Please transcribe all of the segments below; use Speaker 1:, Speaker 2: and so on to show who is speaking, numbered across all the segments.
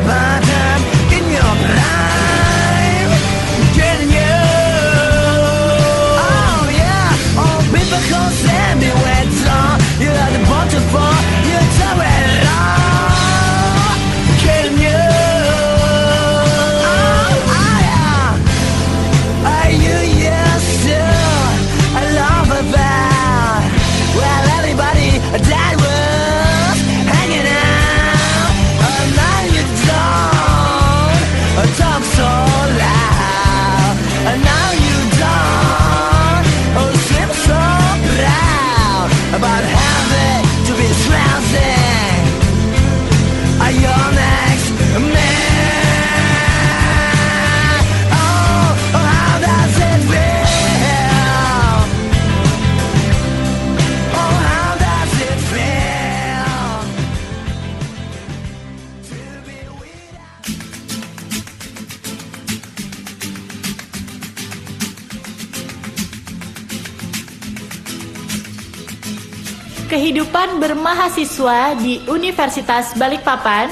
Speaker 1: burden in your prime. Getting you. Oh yeah, all people call send me wet on. You are the bottom for you tell it all. Getting you. Oh yeah. Are you used to I love about? Well, everybody that was hanging out. And now you don't talk so loud. And now you don't seem so proud about having to be trouncing. Are your next man? Oh, how does it feel? Oh, how does it feel to be without?
Speaker 2: Kehidupan bermahasiswa di Universitas Balikpapan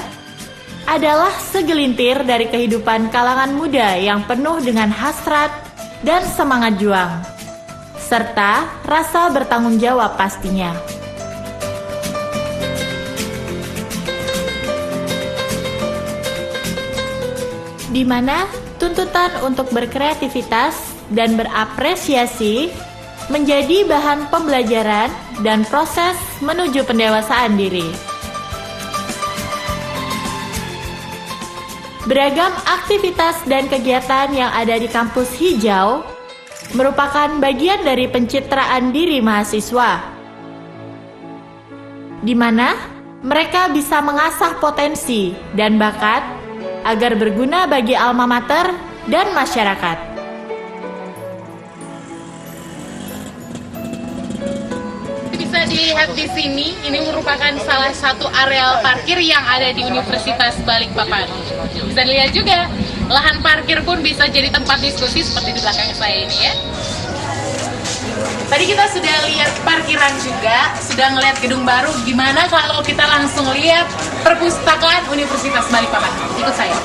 Speaker 2: adalah segelintir dari kehidupan kalangan muda yang penuh dengan hasrat dan semangat juang, serta rasa bertanggung jawab pastinya. Di mana tuntutan untuk berkreativitas dan berapresiasi menjadi bahan pembelajaran dan proses menuju pendewasaan diri. Beragam aktivitas dan kegiatan yang ada di kampus hijau merupakan bagian dari pencitraan diri mahasiswa, di mana mereka bisa mengasah potensi dan bakat agar berguna bagi alma mater dan masyarakat.
Speaker 3: Bisa dilihat di sini, ini merupakan salah satu areal parkir yang ada di Universitas Balikpapan. Bisa dilihat juga, lahan parkir pun bisa jadi tempat diskusi seperti di belakang saya ini ya. Tadi kita sudah lihat parkiran juga, sudah ngelihat gedung baru. Gimana kalau kita langsung lihat perpustakaan Universitas Balikpapan? Ikut saya.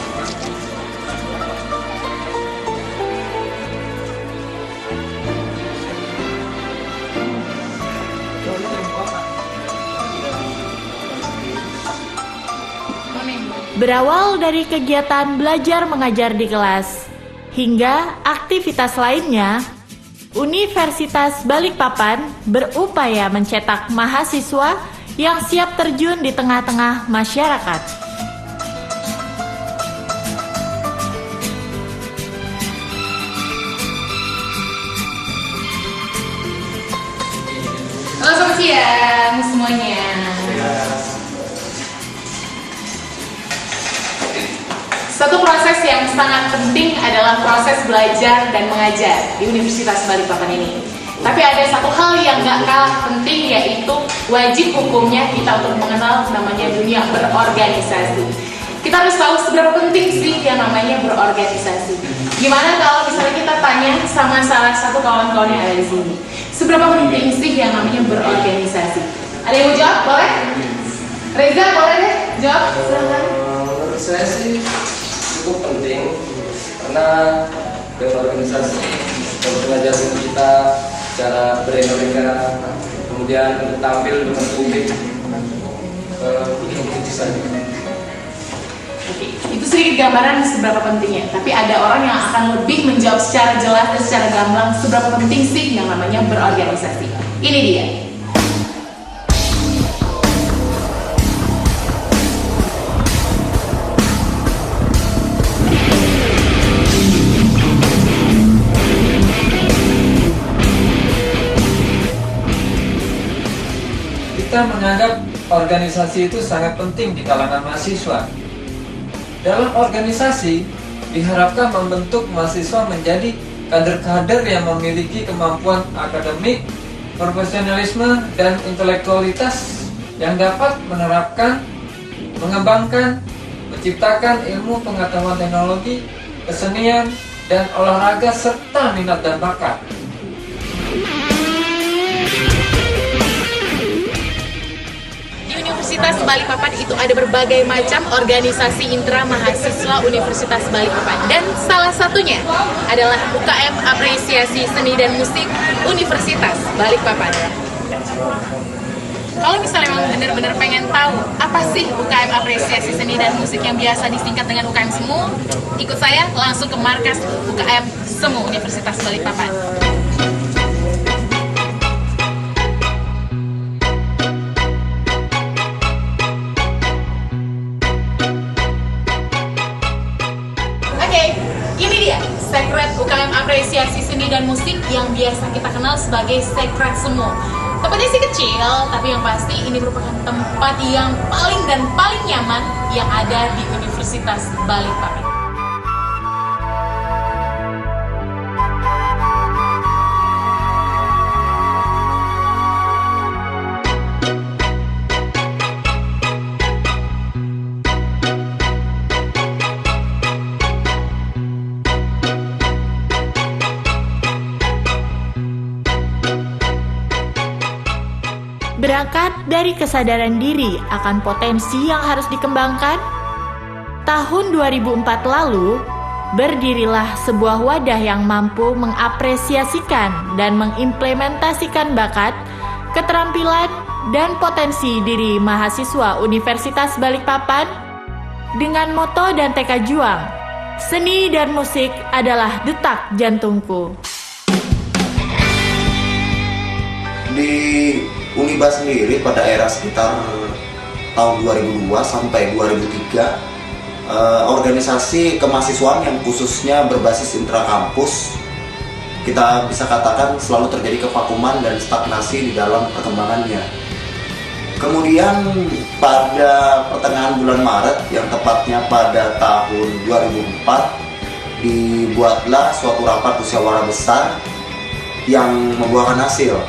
Speaker 2: Berawal dari kegiatan belajar mengajar di kelas hingga aktivitas lainnya, Universitas Balikpapan berupaya mencetak mahasiswa yang siap terjun di tengah-tengah masyarakat.
Speaker 3: Halo, selamat siang semuanya. Satu proses yang sangat penting adalah proses belajar dan mengajar di Universitas Balikpapan ini. Tapi ada satu hal yang gak kalah penting, yaitu wajib hukumnya kita untuk mengenal namanya dunia berorganisasi. Kita harus tahu seberapa penting sih yang namanya berorganisasi. Gimana kalau misalnya kita tanya sama salah satu kawan-kawan yang ada di sini, seberapa penting sih yang namanya berorganisasi? Ada yang mau jawab? Boleh? Reza, boleh deh jawab? Silahkan.
Speaker 4: Menurut saya sih cukup penting, karena berorganisasi mengajarkan kita cara beretika, kemudian untuk tampil dengan publik, itu saja.
Speaker 3: Oke, itu sedikit gambaran seberapa pentingnya. Tapi ada orang yang akan lebih menjawab secara jelas dan secara gamblang seberapa penting sih yang namanya berorganisasi. Ini dia.
Speaker 5: Kita menganggap organisasi itu sangat penting di kalangan mahasiswa. Dalam organisasi, diharapkan membentuk mahasiswa menjadi kader-kader yang memiliki kemampuan akademik, profesionalisme, dan intelektualitas yang dapat menerapkan, mengembangkan, menciptakan ilmu pengetahuan teknologi, kesenian, dan olahraga serta minat dan bakat.
Speaker 3: Universitas Balikpapan itu ada berbagai macam organisasi intra mahasiswa Universitas Balikpapan, dan salah satunya adalah UKM Apresiasi Seni dan Musik Universitas Balikpapan. Kalau misalnya memang benar-benar pengen tahu apa sih UKM Apresiasi Seni dan Musik yang biasa disingkat dengan UKM Semu, ikut saya langsung ke markas UKM Semu Universitas Balikpapan. Ini dia Sekret UKM Apresiasi Seni dan Musik yang biasa kita kenal sebagai Sekret Semu. Tempatnya sih kecil, tapi yang pasti ini merupakan tempat yang paling dan paling nyaman yang ada di Universitas Balikpapan.
Speaker 2: Berangkat dari kesadaran diri akan potensi yang harus dikembangkan, tahun 2004 lalu, berdirilah sebuah wadah yang mampu mengapresiasikan dan mengimplementasikan bakat, keterampilan, dan potensi diri mahasiswa Universitas Balikpapan dengan moto dan tekad juang, seni dan musik adalah detak jantungku.
Speaker 6: Di Uniba sendiri pada era sekitar tahun 2002 sampai 2003, organisasi kemahasiswaan yang khususnya berbasis intrakampus, kita bisa katakan selalu terjadi kevakuman dan stagnasi di dalam perkembangannya. Kemudian pada pertengahan bulan Maret, yang tepatnya pada tahun 2004, dibuatlah suatu rapat musyawarah besar yang membuahkan hasil.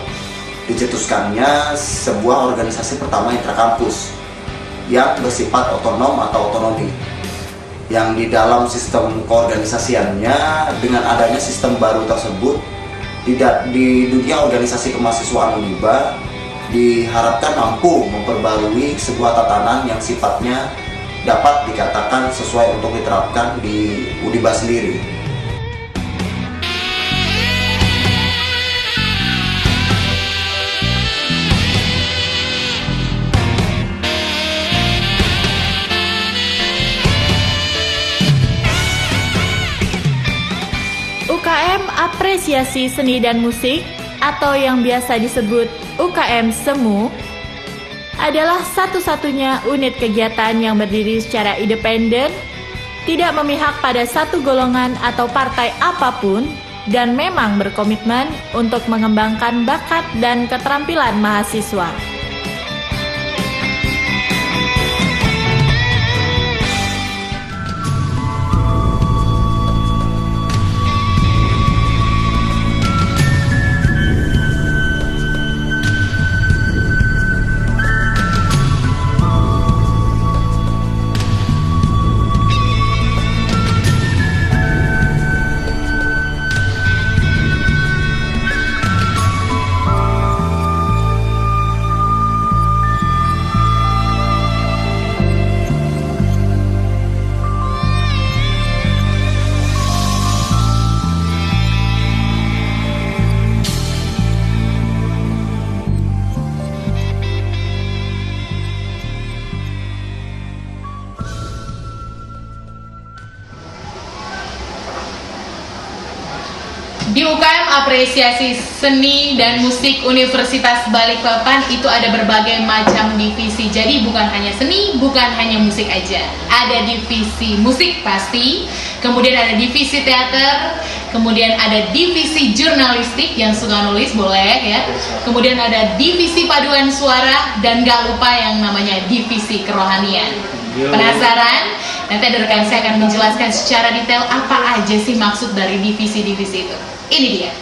Speaker 6: Dicetuskannya sebuah organisasi pertama intrakampus yang bersifat otonom atau otonomi, yang di dalam sistem keorganisasiannya dengan adanya sistem baru tersebut di dunia organisasi kemahasiswaan Uniba diharapkan mampu memperbarui sebuah tatanan yang sifatnya dapat dikatakan sesuai untuk diterapkan di Uniba sendiri.
Speaker 2: UKM Apresiasi Seni dan Musik atau yang biasa disebut UKM Semu adalah satu-satunya unit kegiatan yang berdiri secara independen, tidak memihak pada satu golongan atau partai apapun, dan memang berkomitmen untuk mengembangkan bakat dan keterampilan mahasiswa.
Speaker 3: Di UKM Apresiasi Seni dan Musik Universitas Balikpapan itu ada berbagai macam divisi. Jadi bukan hanya seni, bukan hanya musik aja. Ada divisi musik pasti, kemudian ada divisi teater, kemudian ada divisi jurnalistik yang suka nulis boleh ya. Kemudian ada divisi paduan suara dan gak lupa yang namanya divisi kerohanian. Penasaran? Nanti ada rekan saya akan menjelaskan secara detail apa aja sih maksud dari divisi-divisi itu. Ini dia.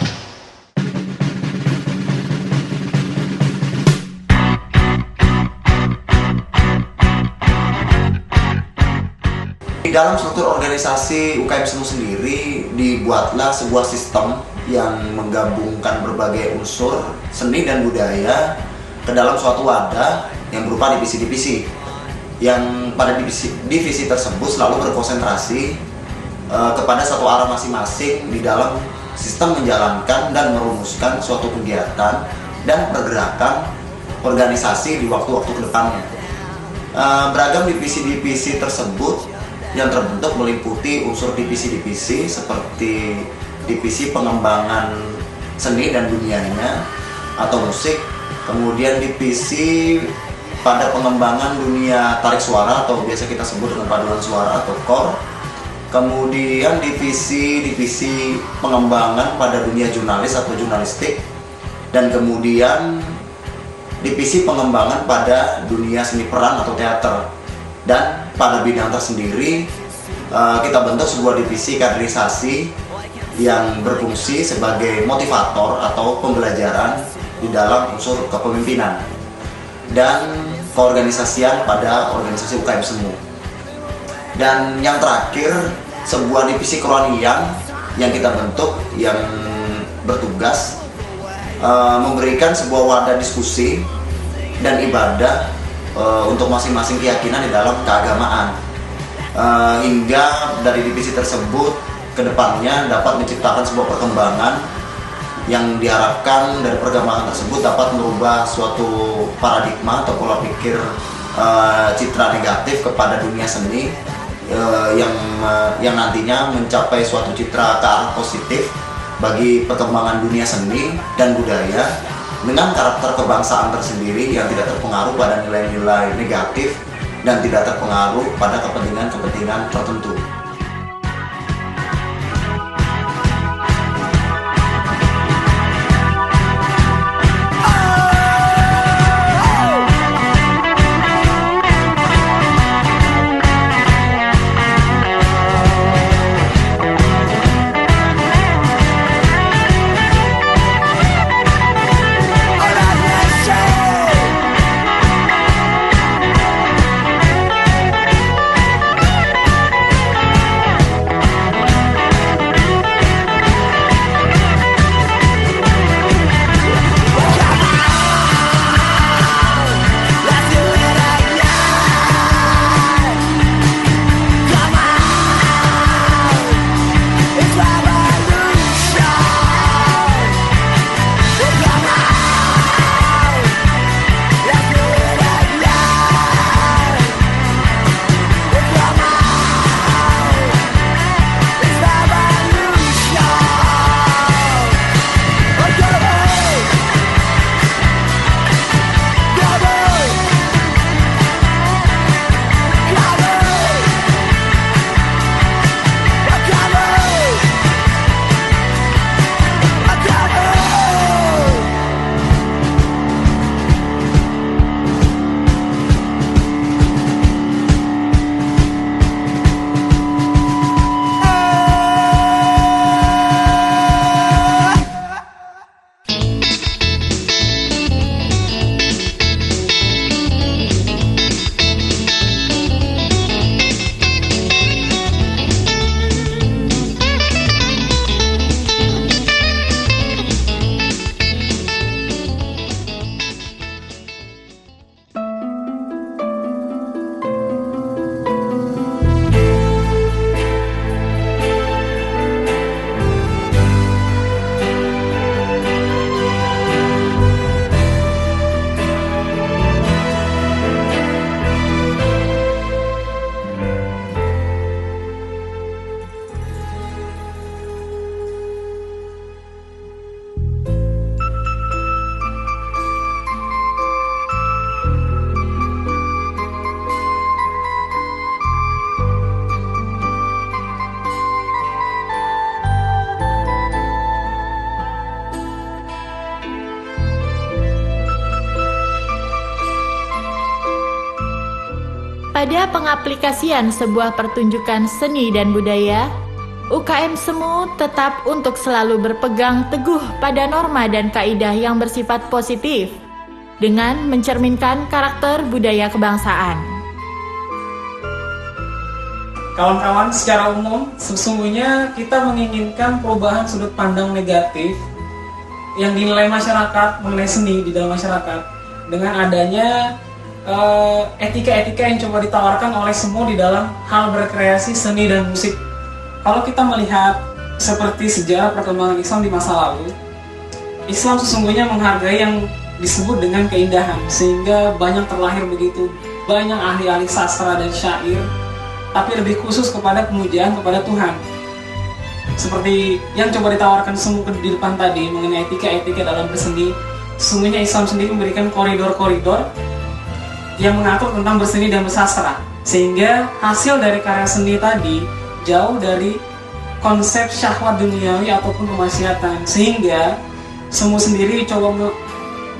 Speaker 6: Di dalam struktur organisasi UKM Semu sendiri dibuatlah sebuah sistem yang menggabungkan berbagai unsur seni dan budaya ke dalam suatu wadah yang berupa divisi-divisi, yang pada divisi tersebut selalu berkonsentrasi kepada satu arah masing-masing di dalam sistem menjalankan dan merumuskan suatu kegiatan dan pergerakan organisasi di waktu-waktu ke depannya. Beragam divisi-divisi tersebut yang terbentuk meliputi unsur divisi-divisi seperti divisi pengembangan seni dan dunianya atau musik, kemudian divisi pada pengembangan dunia tarik suara atau biasa kita sebut dengan paduan suara atau core, kemudian divisi pengembangan pada dunia jurnalis atau jurnalistik, dan kemudian divisi pengembangan pada dunia seni peran atau teater. Dan pada bidang tersendiri kita bentuk sebuah divisi kaderisasi yang berfungsi sebagai motivator atau pembelajaran di dalam unsur kepemimpinan dan keorganisasian pada organisasi UKM Semu. Dan yang terakhir, sebuah divisi kerohanian yang kita bentuk yang bertugas memberikan sebuah wadah diskusi dan ibadah untuk masing-masing keyakinan di dalam keagamaan, hingga dari divisi tersebut kedepannya dapat menciptakan sebuah perkembangan yang diharapkan dari perkembangan tersebut dapat merubah suatu paradigma atau pola pikir citra negatif kepada dunia seni yang nantinya mencapai suatu citra ke arah positif bagi perkembangan dunia seni dan budaya dengan karakter kebangsaan tersendiri yang tidak terpengaruh pada nilai-nilai negatif dan tidak terpengaruh pada kepentingan-kepentingan tertentu.
Speaker 2: Pada pengaplikasian sebuah pertunjukan seni dan budaya, UKM Semu tetap untuk selalu berpegang teguh pada norma dan kaidah yang bersifat positif dengan mencerminkan karakter budaya kebangsaan.
Speaker 7: Kawan-kawan, secara umum sesungguhnya kita menginginkan perubahan sudut pandang negatif yang dinilai masyarakat mengenai seni di dalam masyarakat dengan adanya etika-etika yang coba ditawarkan oleh semua di dalam hal berkreasi seni dan musik. Kalau kita melihat seperti sejarah perkembangan Islam di masa lalu, Islam sesungguhnya menghargai yang disebut dengan keindahan, sehingga banyak terlahir begitu banyak ahli-ahli sastra dan syair, tapi lebih khusus kepada pemujaan kepada Tuhan. Seperti yang coba ditawarkan semua di depan tadi mengenai etika-etika dalam berseni, sesungguhnya Islam sendiri memberikan koridor-koridor yang mengatur tentang berseni dan bersastra, sehingga hasil dari karya seni tadi jauh dari konsep syahwat duniawi ataupun kemaksiatan, sehingga semua sendiri coba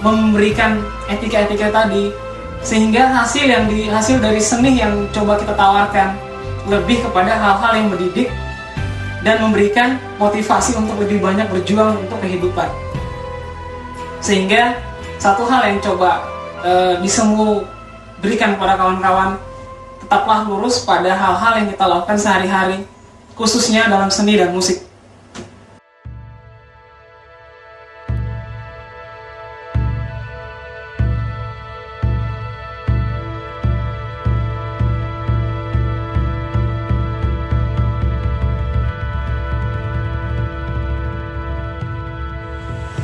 Speaker 7: memberikan etika-etika tadi, sehingga hasil dari seni yang coba kita tawarkan lebih kepada hal-hal yang mendidik dan memberikan motivasi untuk lebih banyak berjuang untuk kehidupan. Sehingga satu hal yang coba disemua berikan kepada kawan-kawan, tetaplah lurus pada hal-hal yang kita lakukan sehari-hari, khususnya dalam seni dan musik.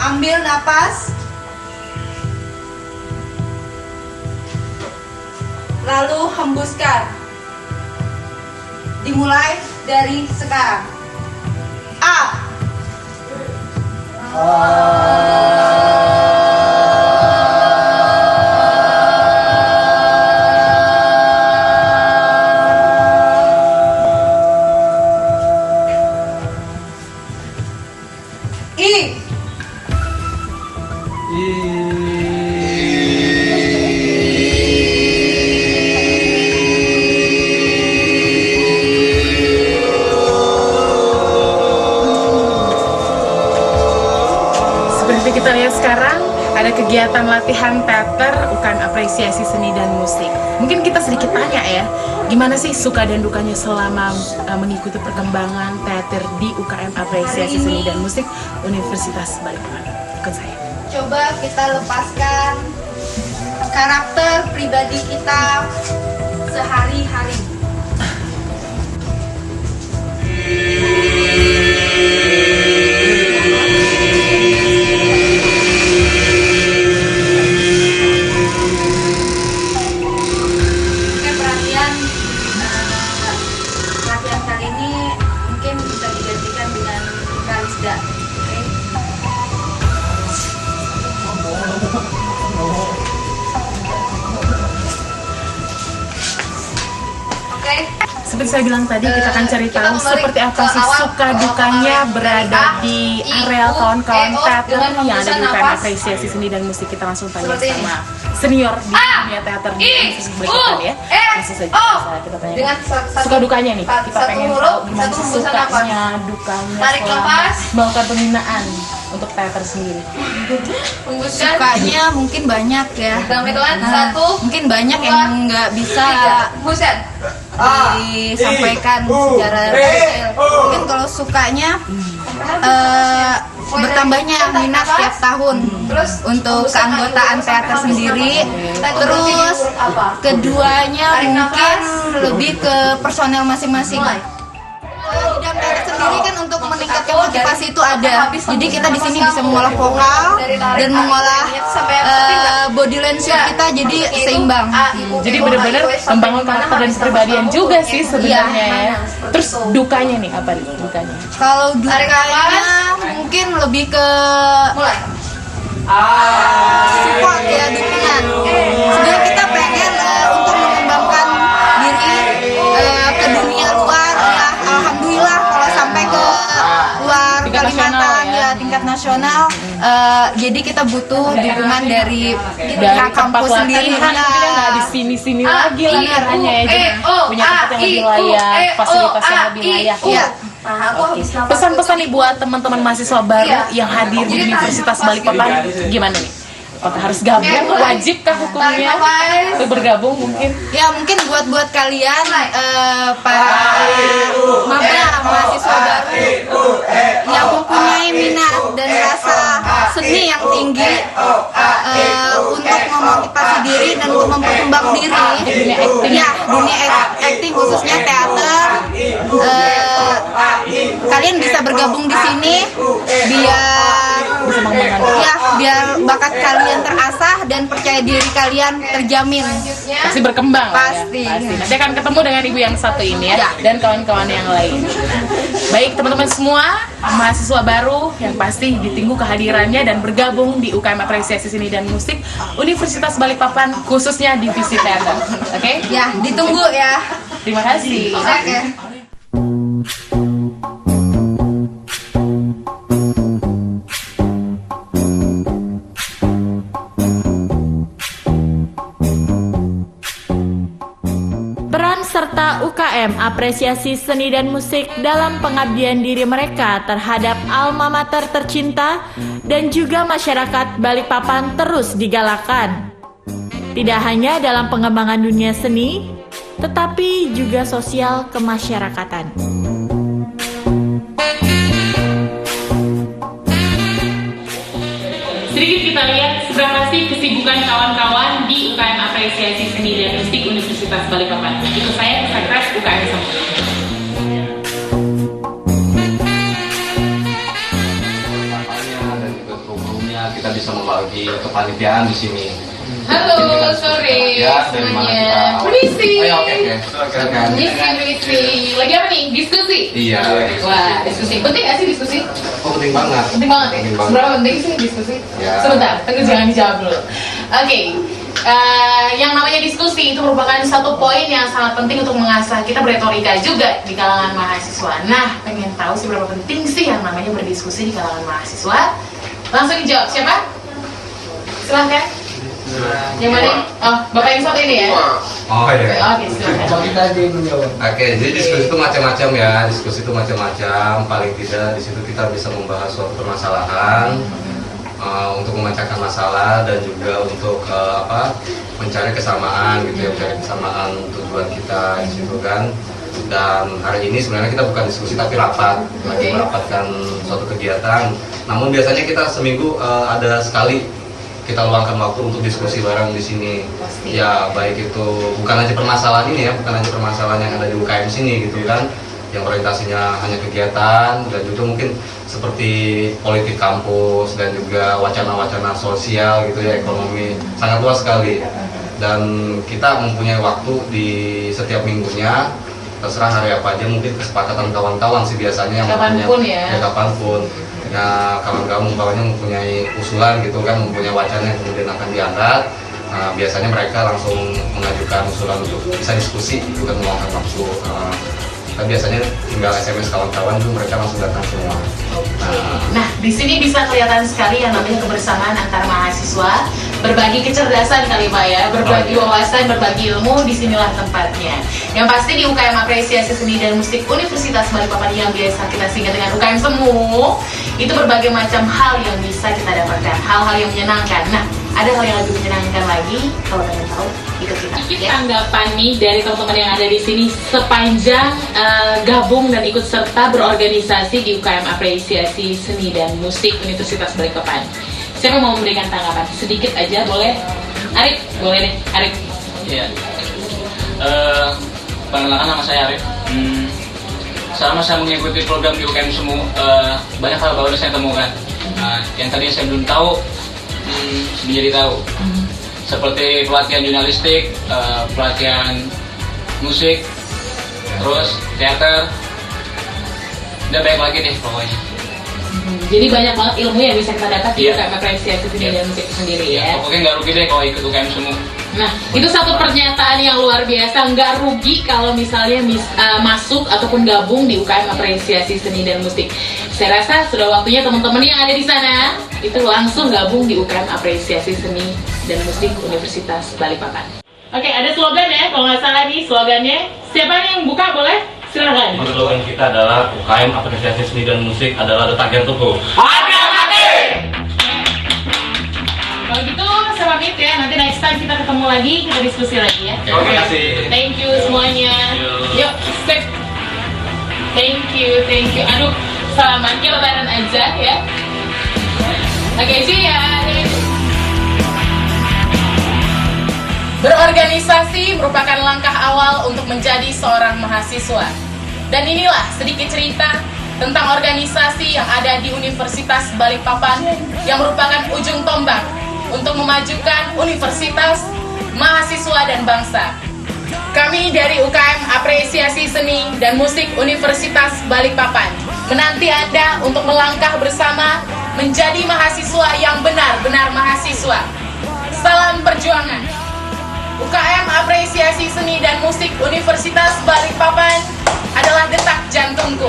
Speaker 8: Ambil napas, lalu hembuskan. Dimulai dari sekarang. A. I.
Speaker 2: Seperti kita lihat sekarang, ada kegiatan latihan teater UKM Apresiasi Seni dan Musik. Mungkin kita sedikit tanya ya, gimana sih suka dan dukanya selama mengikuti perkembangan teater di UKM Apresiasi Seni dan Musik Universitas Balikpapan? Ikut saya.
Speaker 8: Coba kita lepaskan karakter pribadi kita sehari-hari. Oke, perhatian kali ini mungkin bisa digantikan dengan Karisda. Oke.
Speaker 2: Seperti saya bilang tadi, kita akan cari
Speaker 8: kita
Speaker 2: tahu
Speaker 8: kembali
Speaker 2: seperti apa
Speaker 8: ke
Speaker 2: sih
Speaker 8: awal.
Speaker 2: suka dukanya
Speaker 8: Awal
Speaker 2: berada
Speaker 8: dari A,
Speaker 2: di
Speaker 8: I,
Speaker 2: area
Speaker 8: U,
Speaker 2: kawan-kawan
Speaker 8: E, O,
Speaker 2: teater
Speaker 8: dengan
Speaker 2: yang ada di
Speaker 8: hembusan
Speaker 2: UKM
Speaker 8: nafas.
Speaker 2: Apresiasi Seni dan Musik. Kita langsung tanya
Speaker 8: Seperti ini.
Speaker 2: sama senior di
Speaker 8: A,
Speaker 2: dunia teater di
Speaker 8: I,
Speaker 2: Universitas Balikpapan ya.
Speaker 8: E,
Speaker 2: Langsung saja
Speaker 8: O.
Speaker 2: kita tanya.
Speaker 8: Dengan
Speaker 2: Suka dukanya nih, kita
Speaker 8: satu
Speaker 2: pengen
Speaker 8: huruf,
Speaker 2: tahu gimana
Speaker 8: satu
Speaker 2: sih
Speaker 8: hembusan
Speaker 2: sukanya,
Speaker 8: nafas.
Speaker 2: dukanya
Speaker 8: Tarik
Speaker 2: selama
Speaker 8: nafas.
Speaker 2: melakukan pembinaan untuk teater sendiri.
Speaker 3: Hembuskan.
Speaker 8: Sukanya mungkin banyak ya.
Speaker 3: Dalam hitungan
Speaker 8: Nah,
Speaker 3: 1,
Speaker 8: mungkin banyak
Speaker 3: 2,
Speaker 8: yang nggak bisa
Speaker 3: 3. Hembuskan.
Speaker 8: disampaikan secara detail. Mungkin kalau sukanya bertambahnya minat setiap tahun untuk keanggotaan teater sendiri. Terus keduanya mungkin lebih ke personel masing-masing. Di dalam teater sendiri kan untuk meningkatkan motivasi itu ada. Jadi kita di sini bisa mengolah vokal dan mengolah body language kita jadi seimbang.
Speaker 2: Jadi benar-benar membangun karakter dan kepribadian juga sih sebenarnya ya. Terus dukanya nih apa nih dukanya?
Speaker 8: Kalau dukanya mungkin lebih ke support ya, dukungan. Sebenarnya kita pengen untuk mengembangkan diri ke dunia luar ya. Alhamdulillah kalau sampai ke luar
Speaker 2: Tingkat
Speaker 8: Kalimantan
Speaker 2: nasional ya.
Speaker 8: ya tingkat nasional. Jadi kita butuh dukungan dari
Speaker 2: Dari
Speaker 8: pihak
Speaker 2: tempat
Speaker 8: kampus sendiri.
Speaker 2: latihan
Speaker 8: Ya.
Speaker 2: mungkin nggak di sini-sini lagi lah
Speaker 8: iya.
Speaker 2: caranya ya. Jadi punya tempat yang lebih layak, fasilitas yang lebih layak.
Speaker 8: Iya.
Speaker 2: Oke. Pesan-pesan nih buat teman-teman mahasiswa baru yang hadir di Universitas Balikpapan gimana nih? Apakah harus gabung? Wajibkah hukumnya untuk bergabung mungkin?
Speaker 8: Ya mungkin buat kalian para maba mahasiswa baru yang mempunyai minat dan rasa seni yang tinggi tinggi untuk memotivasi diri dan untuk memperkembang diri. Ya, dunia acting khususnya teater. Kalian bisa bergabung di sini biar bakat kalian terasah dan percaya diri kalian terjamin.
Speaker 3: Pasti berkembang.
Speaker 8: Pasti.
Speaker 3: Nanti akan ketemu dengan ibu yang satu ini ya, dan kawan-kawan yang lain. Baik teman-teman semua, mahasiswa baru yang pasti ditunggu kehadirannya dan bergabung di UKM Apresiasi Seni dan Musik Universitas Balikpapan, khususnya divisi teater. Oke?
Speaker 8: Ya, ditunggu ya.
Speaker 3: Terima kasih.
Speaker 8: Oke.
Speaker 2: Peran serta UKM Apresiasi Seni dan Musik dalam pengabdian diri mereka terhadap alma mater tercinta dan juga masyarakat Balikpapan terus digalakan. Tidak hanya dalam pengembangan dunia seni, tetapi juga sosial kemasyarakatan.
Speaker 3: Sedikit kita lihat seberapa sih kesibukan kawan-kawan di UKM Apresiasi Seni dan Musik Universitas Balikpapan. Ikut saya ke Sekres UKM Semu.
Speaker 9: Dan juga kru-krunya kita bisa membagi kepanitiaan di sini.
Speaker 3: Halo, sore
Speaker 9: Ya, dari mana
Speaker 3: semuanya.
Speaker 9: kita?
Speaker 3: Permisi.
Speaker 9: Oke. Silakan.
Speaker 3: Permisi. Lagi apa nih? Diskusi?
Speaker 9: Iya.
Speaker 3: Wah, diskusi. Penting gak sih diskusi?
Speaker 9: Oh, penting banget.
Speaker 3: Penting banget ya?
Speaker 9: Penting banget.
Speaker 3: Seberapa penting sih diskusi?
Speaker 9: Ya.
Speaker 3: Sebentar, tunggu jangan dijawab dulu. Oke. Yang namanya diskusi itu merupakan satu poin yang sangat penting untuk mengasah kita berretorika juga di kalangan mahasiswa. Nah, pengen tahu seberapa penting sih yang namanya berdiskusi di kalangan mahasiswa? Langsung dijawab, siapa? Silahkan. Yang mana? Oh, Bapak yang satu ini ya?
Speaker 9: Oh iya.
Speaker 3: Oke, silakan.
Speaker 5: Kita aja yang menjawab.
Speaker 9: Oke, jadi diskusi itu macam-macam ya. Diskusi itu macam-macam. Paling tidak di situ kita bisa membahas suatu permasalahan untuk memecahkan masalah dan juga untuk mencari kesamaan gitu ya, mencari kesamaan tujuan kita di situ kan. Dan hari ini sebenarnya kita bukan diskusi tapi rapat, lagi merapatkan suatu kegiatan. Namun biasanya kita seminggu ada sekali kita luangkan waktu untuk diskusi bareng di sini. Ya baik itu bukan aja permasalahan ini ya, bukan aja permasalahan yang ada di UKM sini gitu kan, yang orientasinya hanya kegiatan dan juga mungkin seperti politik kampus dan juga wacana-wacana sosial gitu ya, ekonomi sangat luas sekali. Dan kita mempunyai waktu di setiap minggunya, terserah hari apa aja, mungkin kesepakatan kawan-kawan sih biasanya yang
Speaker 3: Kapanpun ya.
Speaker 9: kapanpun. Ya kawan-kawan mempunyai usulan gitu kan, mempunyai wacana yang kemudian akan diangkat. Nah, biasanya mereka langsung mengajukan usulan untuk bisa diskusi gitu kan, meluangkan waktu. Kita biasanya tinggal SMS kawan-kawan itu mereka langsung datang semua.
Speaker 3: Nah, di sini bisa kelihatan sekali yang namanya kebersamaan antar mahasiswa, berbagi kecerdasan kali Pak ya, berbagi wawasan, berbagi ilmu, disinilah tempatnya. Yang pasti di UKM Apresiasi Seni dan Musik Universitas Balikpapan yang biasa kita singkat dengan UKM Semu, itu berbagai macam hal yang bisa kita dapatkan, hal-hal yang menyenangkan. Nah, ada hal yang lebih menyenangkan lagi, kalau pengen tahu, ikut kita. Sedikit tanggapan nih dari teman-teman yang ada di sini sepanjang gabung dan ikut serta berorganisasi di UKM Apresiasi Seni dan Musik Universitas Balikpapan. Siapa mau memberikan tanggapan? Sedikit aja boleh? Arif, boleh deh, Arif.
Speaker 10: Iya. Perkenalkan nama saya Arif. Selama saya mengikuti program di UKM Semu, banyak hal baru saya temukan. Yang tadinya saya belum tahu, menjadi tahu. Seperti pelatihan jurnalistik, pelatihan musik, terus teater, dan banyak lagi deh pokoknya.
Speaker 3: Jadi banyak banget ilmu yang bisa kita dapat di UKM Apresiasi Seni dan Musik itu sendiri ya.
Speaker 10: Pokoknya nggak rugi deh kalau ikut UKM Semu.
Speaker 3: Nah, itu satu pernyataan yang luar biasa, nggak rugi kalau misalnya masuk ataupun gabung di UKM Apresiasi Seni dan Musik. Saya rasa sudah waktunya teman-teman yang ada di sana itu langsung gabung di UKM Apresiasi Seni dan Musik Universitas Balikpapan. Oke, ada slogan ya, kalau nggak salah nih slogannya. Siapa yang buka boleh? Silakan.
Speaker 10: Slogan kita adalah UKM Apresiasi Seni dan Musik adalah detak jantungku.
Speaker 3: Kalau gitu, saya pamit ya. Nanti next time kita ketemu lagi, kita diskusi lagi ya.
Speaker 10: Terima kasih.
Speaker 3: Thank you semuanya. Yuk, step. Thank you. Aduh, selamat ya lebaran aja ya. Oke, see ya. Berorganisasi merupakan langkah awal untuk menjadi seorang mahasiswa. Dan inilah sedikit cerita tentang organisasi yang ada di Universitas Balikpapan yang merupakan ujung tombak untuk memajukan universitas, mahasiswa, dan bangsa. Kami dari UKM Apresiasi Seni dan Musik Universitas Balikpapan menanti Anda untuk melangkah bersama menjadi mahasiswa yang benar-benar mahasiswa. Salam perjuangan. UKM Apresiasi Seni dan Musik Universitas Balikpapan adalah detak jantungku.